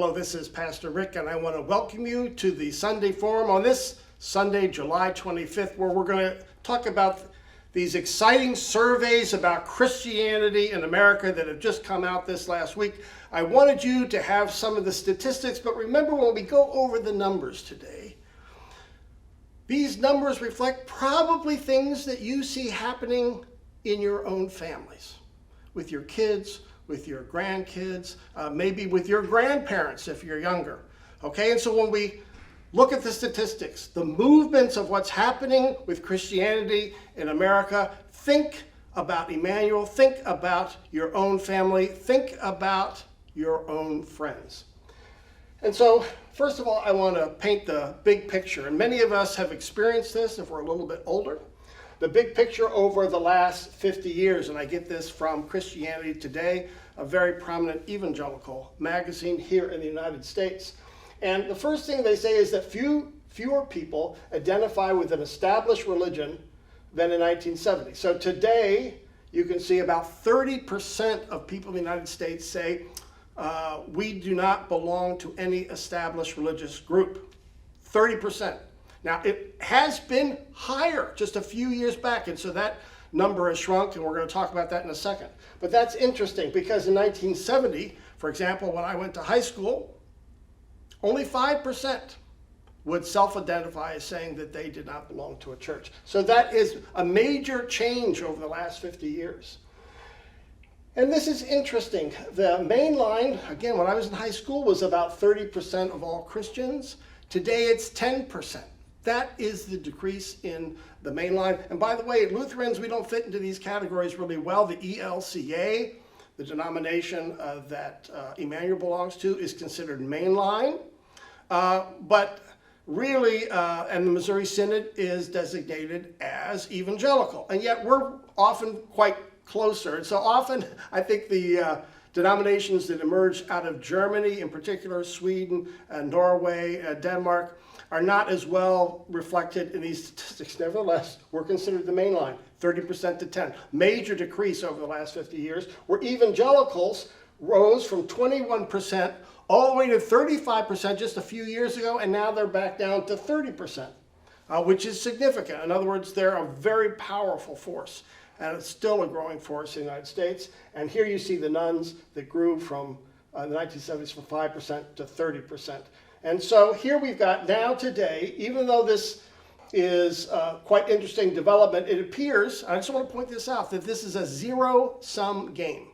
Hello, this is Pastor Rick, and I want to welcome you to the Sunday Forum on this Sunday, July 25th, where we're going to talk about these exciting surveys about Christianity in America that have just come out this last week. I wanted you to have some of the statistics, but remember when we go over the numbers today, these numbers reflect probably things that you see happening in your own families, with your kids, with your grandkids, maybe with your grandparents if you're younger. Okay, and so when we look at the statistics, the movements of what's happening with Christianity in America, think about Emmanuel, think about your own family, think about your own friends. And so, first of all, I want to paint the big picture, and many of us have experienced this if we're a little bit older. The big picture over the last 50 years, and I get this from Christianity Today, a very prominent evangelical magazine here in the United States. And the first thing they say is that fewer people identify with an established religion than in 1970. So today, you can see about 30% of people in the United States say, we do not belong to any established religious group. 30%. Now, it has been higher just a few years back, and so that number has shrunk, and we're going to talk about that in a second. But that's interesting because in 1970, for example, when I went to high school, only 5% would self-identify as saying that they did not belong to a church. So that is a major change over the last 50 years. And this is interesting. The MAINLINE, again, when I was in high school, was about 30% of all Christians. Today, it's 10%. That is the decrease in the MAINLINE. And by the way, Lutherans, we don't fit into these categories really well. The ELCA, the denomination that Emmanuel belongs to, is considered MAINLINE. But really, and the Missouri Synod is designated as evangelical. And yet we're often quite closer. And so often, I think the denominations that emerge out of Germany, in particular Sweden, Norway, Denmark, are not as well reflected in these statistics. Nevertheless, we're considered the MAINLINE, 30% to 10%. Major decrease over the last 50 years, where evangelicals rose from 21% all the way to 35% just a few years ago, and now they're back down to 30%, which is significant. In other words, they're a very powerful force, and it's still a growing force in the United States. And here you see the nuns that grew from the 1970s from 5% to 30%. And so here we've got now today, even though this is quite interesting development, it appears, I just want to point this out, that this is a zero-sum game.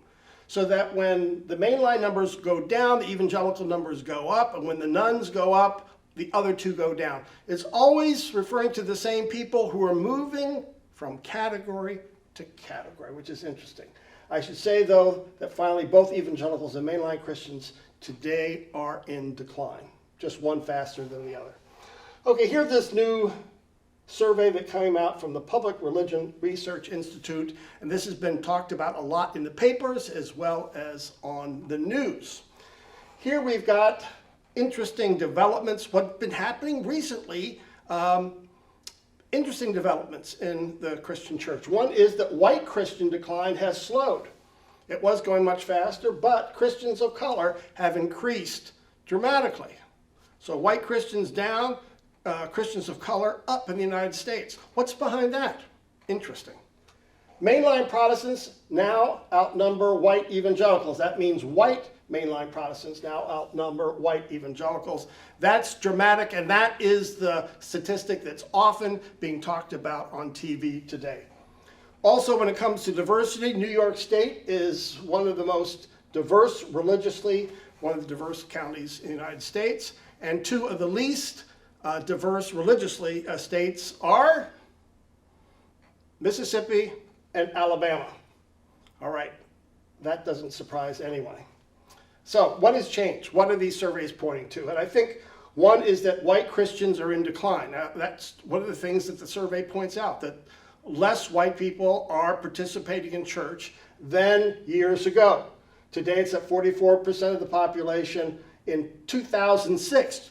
So that when the MAINLINE numbers go down, the evangelical numbers go up, and when the nuns go up, the other two go down. It's always referring to the same people who are moving from category to category, which is interesting. I should say, though, that finally both evangelicals and MAINLINE Christians today are in decline. Just one faster than the other. Okay, here's this new survey that came out from the Public Religion Research Institute, and this has been talked about a lot in the papers as well as on the news. Here we've got interesting developments, what's been happening recently, interesting developments in the Christian church. One is that white Christian decline has slowed. It was going much faster, but Christians of color have increased dramatically. So white Christians down, Christians of color up in the United States. What's behind that? Interesting. Mainline Protestants now outnumber white evangelicals. That means white mainline Protestants now outnumber white evangelicals. That's dramatic, and that is the statistic that's often being talked about on TV today. Also, when it comes to diversity, New York State is one of the most diverse religiously, one of the diverse counties in the United States. And two of the least diverse religiously states are Mississippi and Alabama. All right, that doesn't surprise anyone. So what has changed? What are these surveys pointing to? And I think one is that white Christians are in decline. Now, that's one of the things that the survey points out, that less white people are participating in church than years ago. Today it's at 44% of the population. In 2006,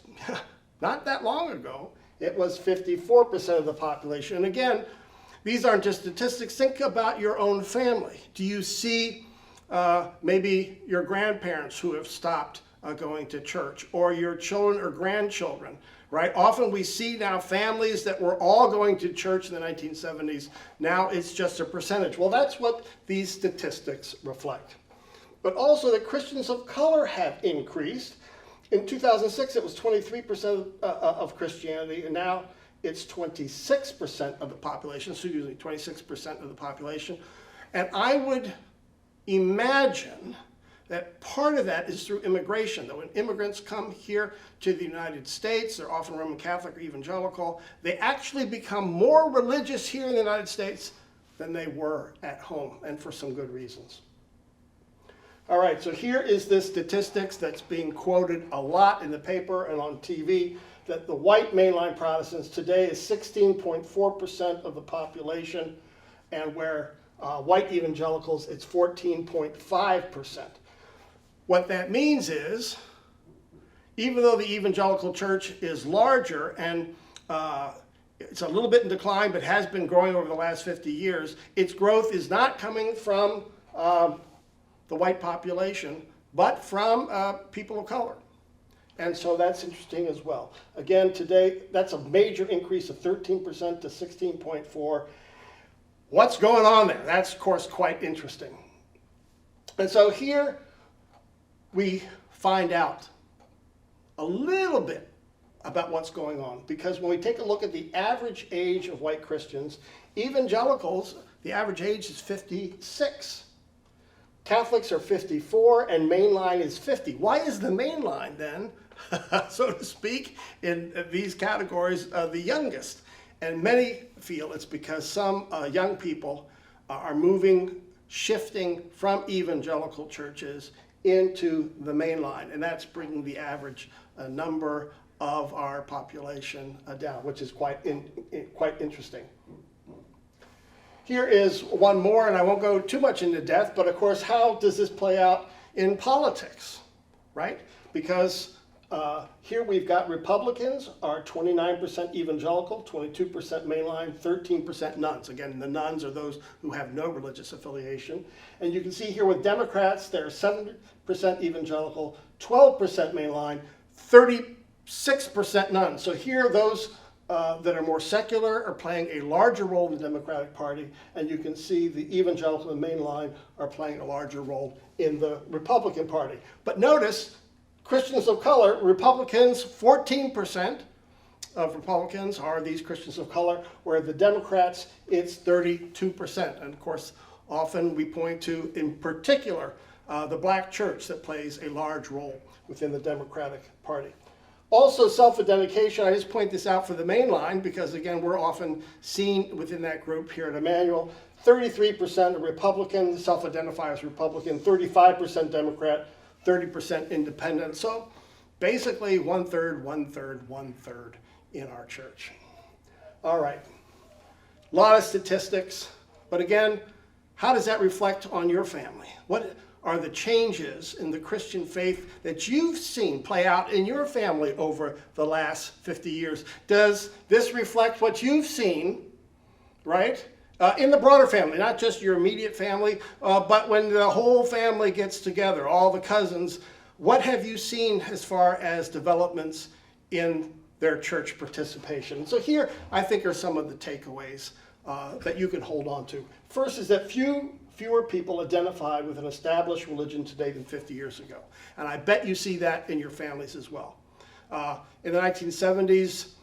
not that long ago, it was 54% of the population. And again, these aren't just statistics. Think about your own family. Do you see maybe your grandparents who have stopped going to church, or your children or grandchildren, right? Often we see now families that were all going to church in the 1970s. Now it's just a percentage. Well, that's what these statistics reflect. But also that Christians of color have increased. In 2006, it was 23% of Christianity, and now it's 26% of the population, so usually 26% of the population. And I would imagine that part of that is through immigration. That when immigrants come here to the United States, they're often Roman Catholic or evangelical, they actually become more religious here in the United States than they were at home, and for some good reasons. All right, so here is this statistics that's being quoted a lot in the paper and on TV, that the white mainline Protestants today is 16.4% of the population, and where white evangelicals, it's 14.5%. What that means is, even though the evangelical church is larger and it's a little bit in decline, but has been growing over the last 50 years, its growth is not coming from the white population, but from people of color. And so that's interesting as well. Again, today, that's a major increase of 13% to 16.4%. What's going on there? That's, of course, quite interesting. And so here we find out a little bit about what's going on. Because when we take a look at the average age of white Christians, evangelicals, the average age is 56. Catholics are 54, and mainline is 50. Why is the mainline then, so to speak, in these categories the youngest? And many feel it's because some young people are shifting from evangelical churches into the mainline, and that's bringing the average number of our population down, which is quite interesting. Here is one more, and I won't go too much into depth, but of course, how does this play out in politics, right? Because here we've got Republicans are 29% evangelical, 22% mainline, 13% nuns. Again, the nuns are those who have no religious affiliation. And you can see here with Democrats, they're 7% evangelical, 12% mainline, 36% nuns. So here those that are more secular are playing a larger role in the Democratic Party, and you can see the evangelical and mainline are playing a larger role in the Republican Party. But notice, Christians of color, Republicans, 14% of Republicans are these Christians of color, where the Democrats, it's 32%. And of course, often we point to, in particular, the black church that plays a large role within the Democratic Party. Also, self-identification, I just point this out for the mainline because, again, we're often seen within that group here at Emmanuel. 33% are Republican, self-identify as Republican, 35% Democrat, 30% independent. So basically 1/3, 1/3, 1/3 in our church. All right, a lot of statistics, but again, how does that reflect on your family? What are the changes in the Christian faith that you've seen play out in your family over the last 50 years? Does this reflect what you've seen, right? In the broader family, not just your immediate family, but when the whole family gets together, all the cousins, what have you seen as far as developments in their church participation? So here, I think, are some of the takeaways that you can hold on to. First is that fewer people identify with an established religion today than 50 years ago. And I bet you see that in your families as well. In the 1970s,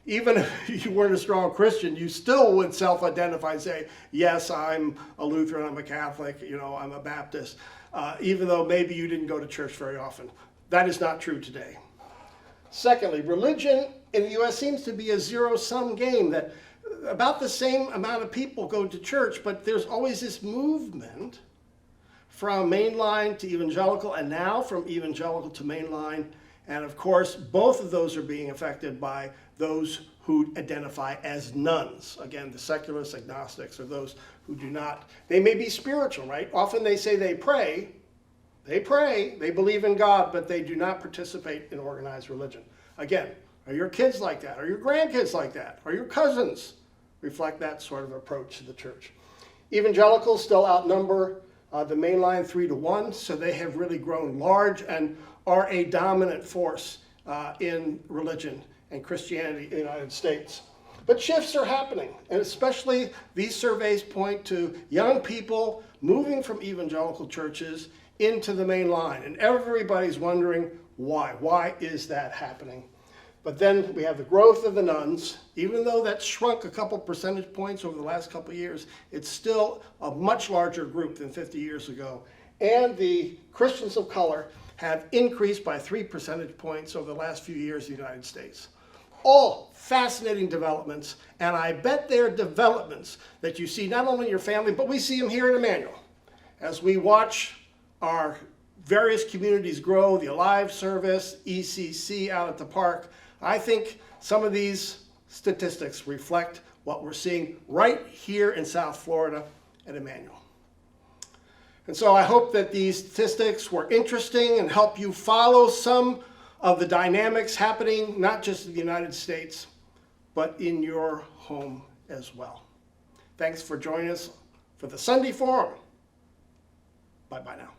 even if you weren't a strong Christian, you still would self-identify and say, yes, I'm a Lutheran, I'm a Catholic, I'm a Baptist, even though maybe you didn't go to church very often. That is not true today. Secondly, religion in the U.S. seems to be a zero-sum game, that about the same amount of people go to church, but there's always this movement from mainline to evangelical, and now from evangelical to mainline. And of course, both of those are being affected by those who identify as nuns. Again, the secularists, agnostics, or those who do not. They may be spiritual, right? Often they say they pray, they believe in God, but they do not participate in organized religion. Again, are your kids like that? Are your grandkids like that? Are your cousins reflect that sort of approach to the church? Evangelicals still outnumber the mainline 3-1, so they have really grown large and are a dominant force in religion and Christianity in the United States. But shifts are happening, and especially these surveys point to young people moving from evangelical churches into the main line, and everybody's wondering why. Why is that happening? But then we have the growth of the nuns. Even though that shrunk a couple percentage points over the last couple of years, it's still a much larger group than 50 years ago. And the Christians of color have increased by 3 percentage points over the last few years in the United States. All fascinating developments, and I bet they're developments that you see not only in your family, but we see them here in Emmanuel. As we watch our various communities grow, the Alive service, ECC out at the park, I think some of these statistics reflect what we're seeing right here in South Florida at Emmanuel. And so I hope that these statistics were interesting and help you follow some of the dynamics happening, not just in the United States, but in your home as well. Thanks for joining us for the Sunday Forum. Bye-bye now.